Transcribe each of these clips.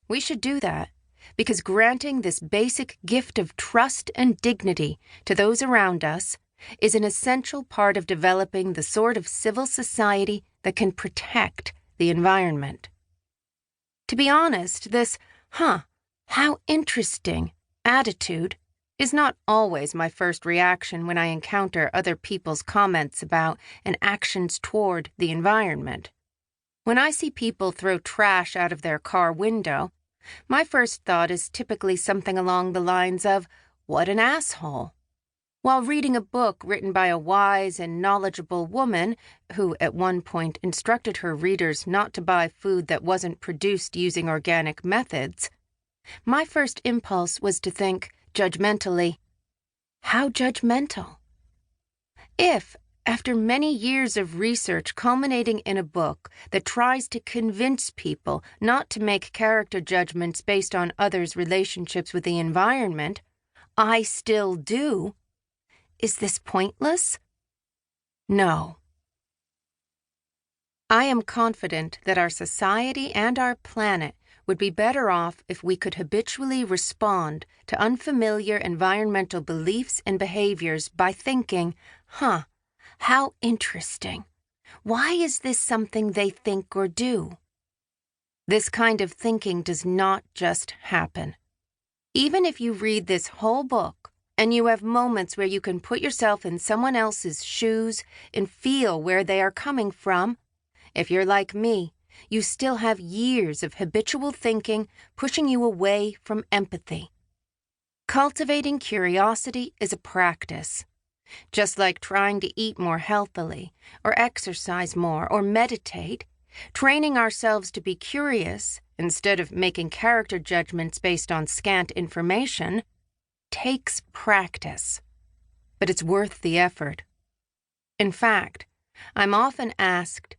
We should do that, because granting this basic gift of trust and dignity to those around us is an essential part of developing the sort of civil society that can protect the environment. To be honest, this, how interesting attitude is not always my first reaction when I encounter other people's comments about and actions toward the environment. When I see people throw trash out of their car window, my first thought is typically something along the lines of, "What an asshole." While reading a book written by a wise and knowledgeable woman who at one point instructed her readers not to buy food that wasn't produced using organic methods, my first impulse was to think, judgmentally, how judgmental? If, after many years of research culminating in a book that tries to convince people not to make character judgments based on others' relationships with the environment, I still do, is this pointless? No. I am confident that our society and our planet would be better off if we could habitually respond to unfamiliar environmental beliefs and behaviors by thinking, how interesting. Why is this something they think or do? This kind of thinking does not just happen. Even if you read this whole book and you have moments where you can put yourself in someone else's shoes and feel where they are coming from, if you're like me, you still have years of habitual thinking pushing you away from empathy. Cultivating curiosity is a practice. Just like trying to eat more healthily, or exercise more, or meditate, training ourselves to be curious instead of making character judgments based on scant information takes practice. But it's worth the effort. In fact, I'm often asked,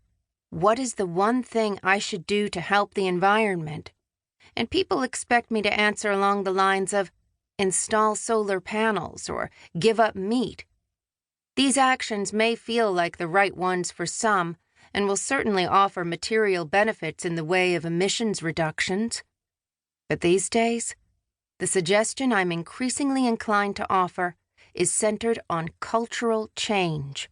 what is the one thing I should do to help the environment? And people expect me to answer along the lines of, install solar panels or give up meat. These actions may feel like the right ones for some and will certainly offer material benefits in the way of emissions reductions. But these days, the suggestion I'm increasingly inclined to offer is centered on cultural change.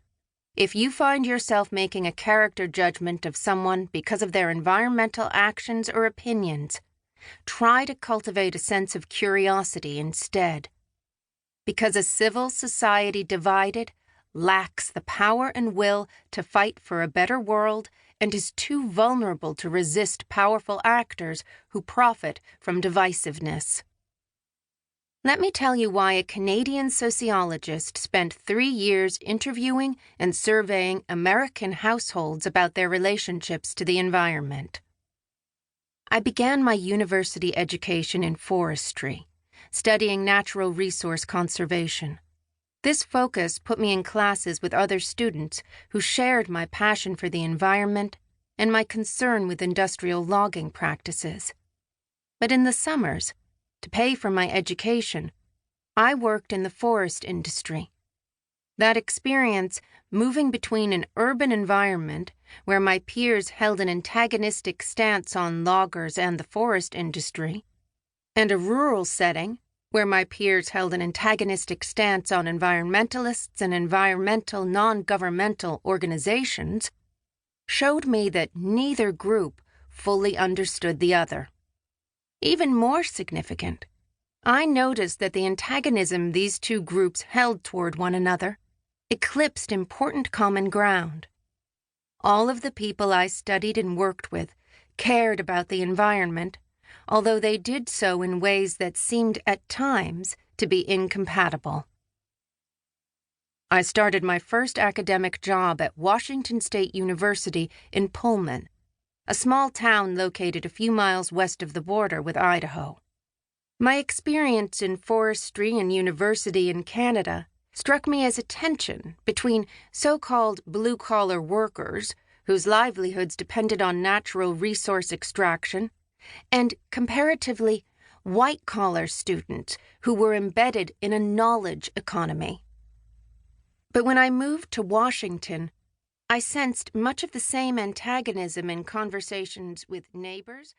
If you find yourself making a character judgment of someone because of their environmental actions or opinions, try to cultivate a sense of curiosity instead. Because a civil society divided lacks the power and will to fight for a better world and is too vulnerable to resist powerful actors who profit from divisiveness. Let me tell you why a Canadian sociologist spent 3 years interviewing and surveying American households about their relationships to the environment. I began my university education in forestry, studying natural resource conservation. This focus put me in classes with other students who shared my passion for the environment and my concern with industrial logging practices. But in the summers, to pay for my education, I worked in the forest industry. That experience, moving between an urban environment where my peers held an antagonistic stance on loggers and the forest industry, and a rural setting where my peers held an antagonistic stance on environmentalists and environmental non-governmental organizations, showed me that neither group fully understood the other. Even more significant, I noticed that the antagonism these two groups held toward one another eclipsed important common ground. All of the people I studied and worked with cared about the environment, although they did so in ways that seemed at times to be incompatible. I started my first academic job at Washington State University in Pullman, a small town located a few miles west of the border with Idaho. My experience in forestry and university in Canada struck me as a tension between so-called blue-collar workers, whose livelihoods depended on natural resource extraction, and comparatively white-collar students who were embedded in a knowledge economy. But when I moved to Washington, I sensed much of the same antagonism in conversations with neighbors